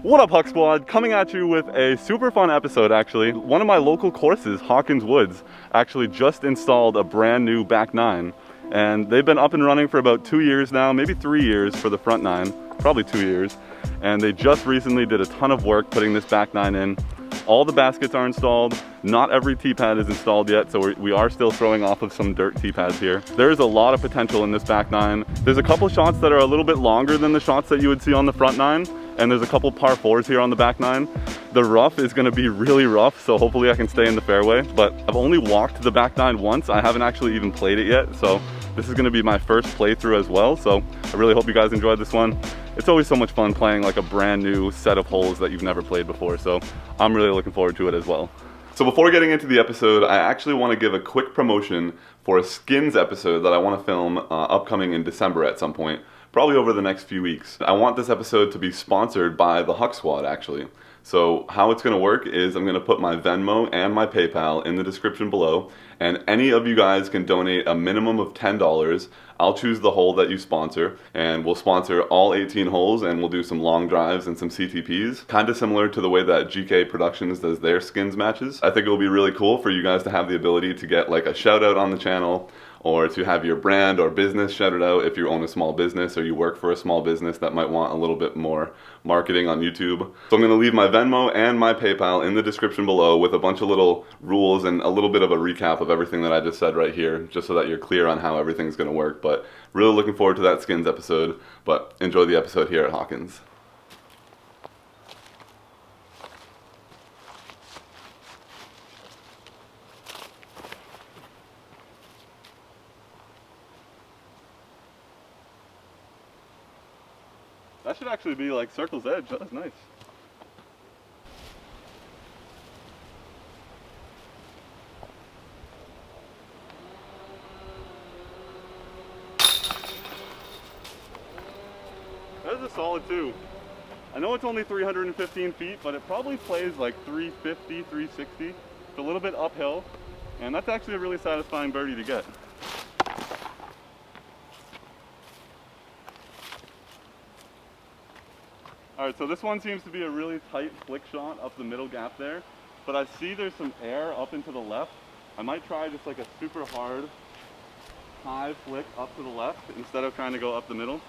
What up, Huck Squad? Coming at you with a super fun episode, actually. One of my local courses, Hawkins Woods, actually just installed a brand new back nine. And they've been up and running for about 2 years now, maybe 3 years for the front nine, probably 2 years. And they just recently did a ton of work putting this back nine in. All the baskets are installed. Not every T-pad is installed yet, so we are still throwing off of some dirt T-pads here. There is a lot of potential in this back nine. There's a couple shots that are a little bit longer than the shots that you would see on the front nine, and there's a couple par fours here on the back nine. The rough is gonna be really rough, so hopefully I can stay in the fairway, but I've only walked the back nine once. I haven't actually even played it yet, so this is gonna be my first playthrough as well, so I really hope you guys enjoyed this one. It's always so much fun playing like a brand new set of holes that you've never played before, so I'm really looking forward to it as well. So before getting into the episode, I actually want to give a quick promotion for a skins episode that I want to film upcoming in December at some point, probably over the next few weeks. I want this episode to be sponsored by the Huck Squad, actually. So how it's going to work is I'm going to put my Venmo and my PayPal in the description below, and any of you guys can donate a minimum of $10. I'll choose the hole that you sponsor, and we'll sponsor all 18 holes, and we'll do some long drives and some CTPs, kind of similar to the way that GK Productions does their skins matches. I think it'll be really cool for you guys to have the ability to get like a shout out on the channel, or to have your brand or business shouted out if you own a small business or you work for a small business that might want a little bit more marketing on YouTube. So I'm gonna leave my Venmo and my PayPal in the description below with a bunch of little rules and a little bit of a recap of everything that I just said right here, just so that you're clear on how everything's gonna work. But really looking forward to that skins episode, but enjoy the episode here at Hawkins. That should actually be like Circle's Edge. That's nice. That is a solid 2. I know it's only 315 feet, but it probably plays like 350, 360. It's a little bit uphill, and that's actually a really satisfying birdie to get. Alright, so this one seems to be a really tight flick shot up the middle gap there, but I see there's some air up and to the left. I might try just like a super hard, high flick up to the left instead of trying to go up the middle.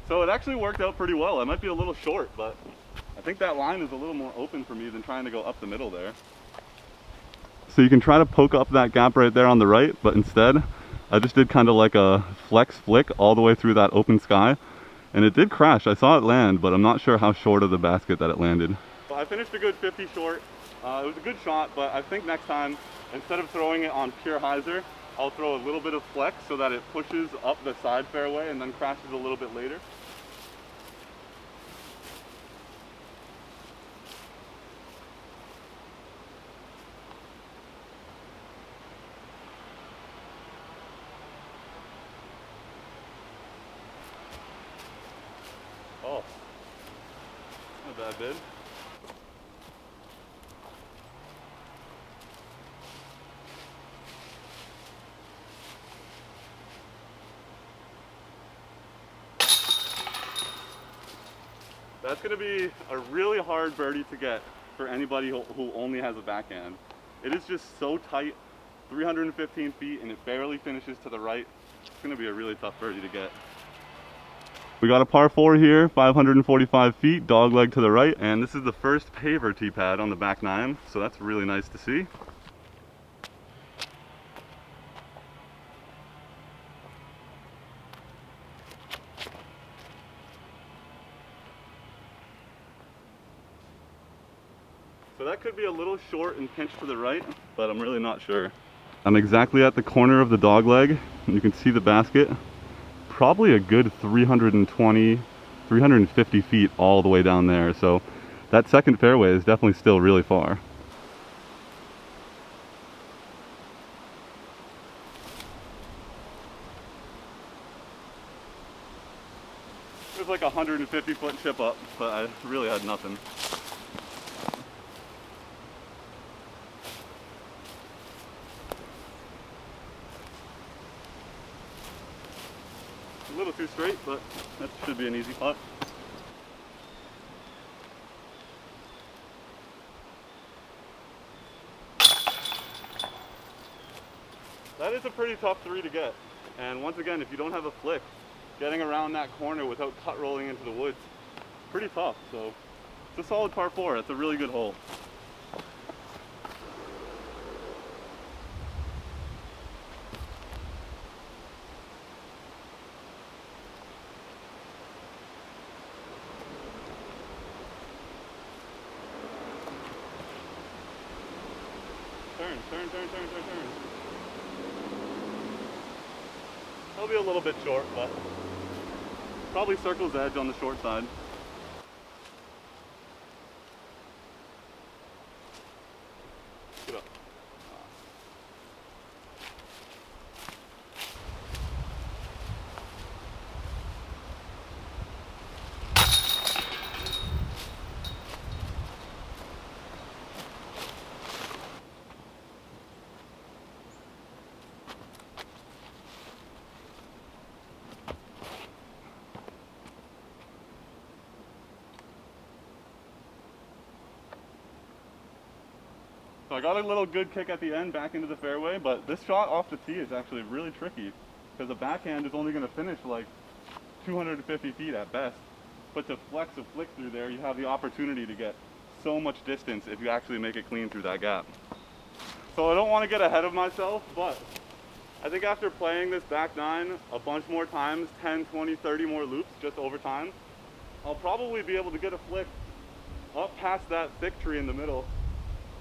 So it actually worked out pretty well. I might be a little short, but I think that line is a little more open for me than trying to go up the middle there. So you can try to poke up that gap right there on the right, but instead I just did kind of like a flex flick all the way through that open sky, and it did crash. I saw it land, but I'm not sure how short of the basket that it landed. Well, I finished a good 50 short. It was a good shot, but I think next time, instead of throwing it on pure hyzer, I'll throw a little bit of flex so that it pushes up the side fairway and then crashes a little bit later. Oh, not a bad bid. That's going to be a really hard birdie to get for anybody who only has a backhand. It is just so tight, 315 feet, and it barely finishes to the right. It's going to be a really tough birdie to get. We got a par 4 here, 545 feet, dog leg to the right, and this is the first paver tee pad on the back nine, so that's really nice to see. So that could be a little short and pinched to the right, but I'm really not sure. I'm exactly at the corner of the dog leg, and you can see the basket. Probably a good 320, 350 feet all the way down there, so that second fairway is definitely still really far. There's like a 150-foot chip up, but I really had nothing. A little too straight, but that should be an easy putt. That is a pretty tough 3 to get. And once again, if you don't have a flick, getting around that corner without cut rolling into the woods, pretty tough. So it's a solid par 4. It's a really good hole. Turn. That'll be a little bit short, but probably circles edge on the short side. Get up. So I got a little good kick at the end back into the fairway, but this shot off the tee is actually really tricky because the backhand is only going to finish like 250 feet at best. But to flex a flick through there, you have the opportunity to get so much distance if you actually make it clean through that gap. So I don't want to get ahead of myself, but I think after playing this back 9 a bunch more times, 10, 20, 30 more loops just over time, I'll probably be able to get a flick up past that thick tree in the middle.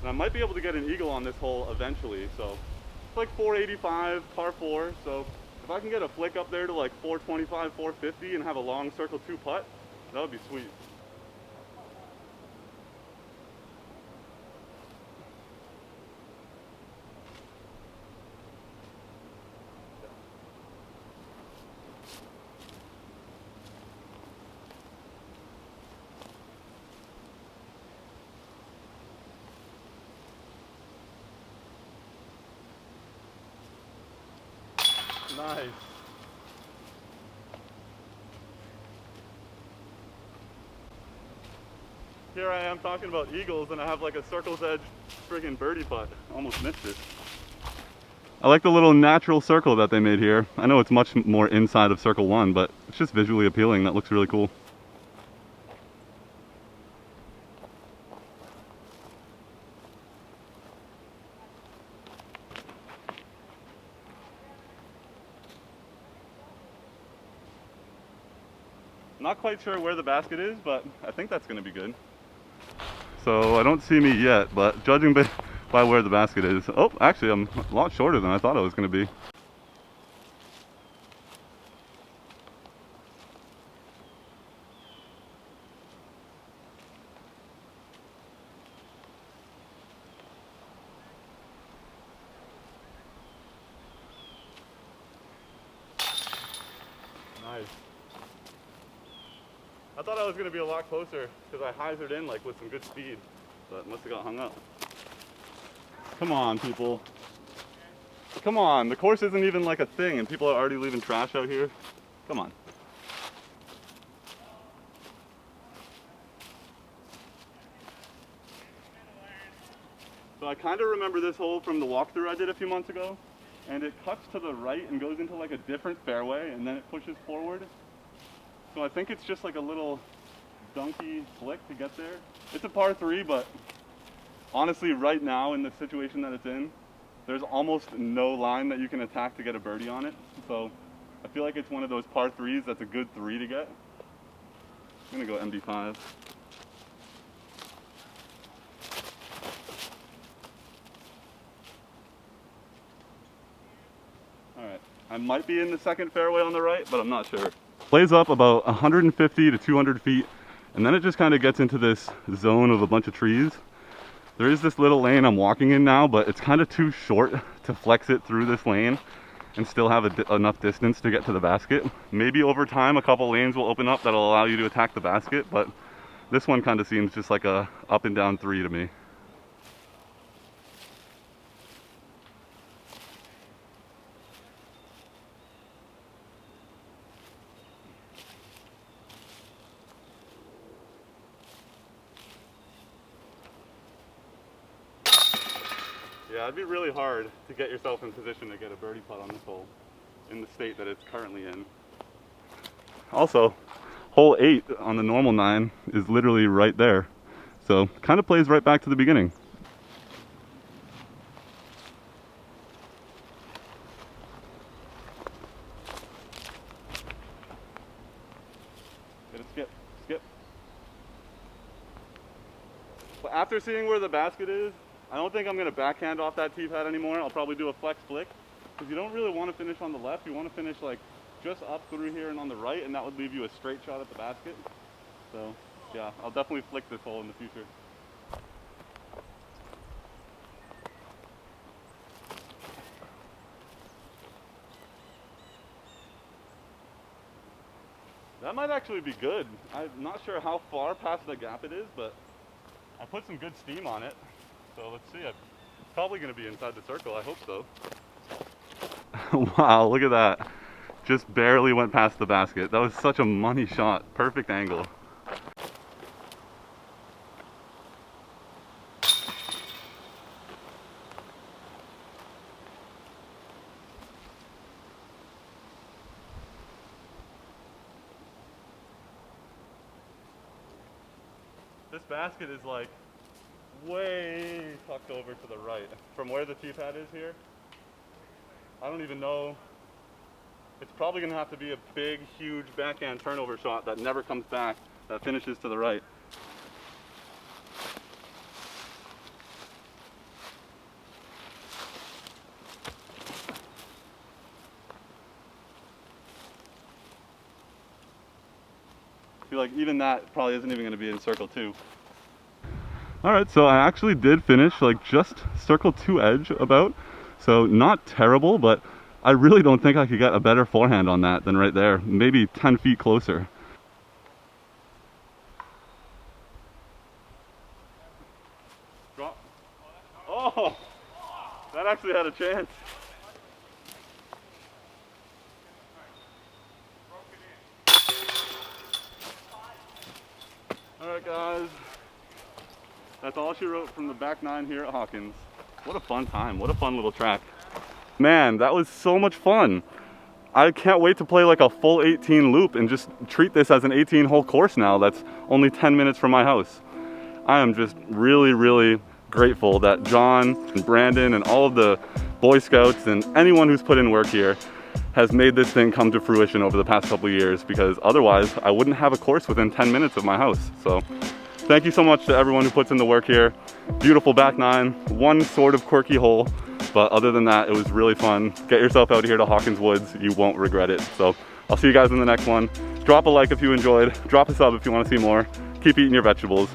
And I might be able to get an eagle on this hole eventually. So it's like 485, par 4. So if I can get a flick up there to like 425, 450 and have a long circle 2 putt, that would be sweet. Nice. Here I am talking about eagles and I have like a circle's edge friggin' birdie putt. Almost missed it. I like the little natural circle that they made here. I know it's much more inside of circle 1, but it's just visually appealing. That looks really cool. Not quite sure where the basket is, but I think that's going to be good. So I don't see me yet, but judging by where the basket is. Oh, actually I'm a lot shorter than I thought I was going to be. Nice. I thought I was going to be a lot closer because I hyzered in like with some good speed, but must have got hung up. Come on, people. Come on, the course isn't even like a thing and people are already leaving trash out here. Come on. So I kind of remember this hole from the walkthrough I did a few months ago, and it cuts to the right and goes into like a different fairway and then it pushes forward. So I think it's just like a little dunky flick to get there. It's a par 3, but honestly right now in the situation that it's in, there's almost no line that you can attack to get a birdie on it. So I feel like it's one of those par 3s that's a good 3 to get. I'm gonna go MD5. All right, I might be in the second fairway on the right, but I'm not sure. Plays up about 150 to 200 feet, and then it just kind of gets into this zone of a bunch of trees. There is this little lane I'm walking in now, but it's kind of too short to flex it through this lane. and still have enough distance to get to the basket. Maybe over time a couple lanes will open up that'll allow you to attack the basket, but this one kind of seems just like a up and down three to me. Yeah, it'd be really hard to get yourself in position to get a birdie putt on this hole in the state that it's currently in. Also, hole 8 on the normal 9 is literally right there. So, kind of plays right back to the beginning. Get a skip, skip. But after seeing where the basket is, I don't think I'm going to backhand off that tee pad anymore. I'll probably do a flex flick, because you don't really want to finish on the left. You want to finish like just up through here and on the right, and that would leave you a straight shot at the basket. So yeah, I'll definitely flick this hole in the future. That might actually be good. I'm not sure how far past the gap it is, but I put some good steam on it. So let's see, it's probably going to be inside the circle, I hope so. Wow, look at that. Just barely went past the basket. That was such a money shot. Perfect angle. This basket is like way tucked over to the right from where the tee pad is here. I don't even know. It's probably going to have to be a big, huge backhand turnover shot that never comes back, that finishes to the right. I feel like even that probably isn't even going to be in circle 2. Alright, so I actually did finish like just circle 2 edge about, so not terrible, but I really don't think I could get a better forehand on that than right there, maybe 10 feet closer. Drop. Oh, that actually had a chance. Alright guys. That's all she wrote from the back 9 here at Hawkins. What a fun time, what a fun little track. Man, that was so much fun. I can't wait to play like a full 18 loop and just treat this as an 18-hole course now that's only 10 minutes from my house. I am just really, really grateful that John and Brandon and all of the Boy Scouts and anyone who's put in work here has made this thing come to fruition over the past couple of years, because otherwise I wouldn't have a course within 10 minutes of my house. So thank you so much to everyone who puts in the work here. Beautiful back 9, one sort of quirky hole, but other than that, it was really fun. Get yourself out here to Hawkins Woods, you won't regret it. So I'll see you guys in the next one. Drop a like if you enjoyed, drop a sub if you want to see more. Keep eating your vegetables.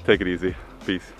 Take it easy. Peace.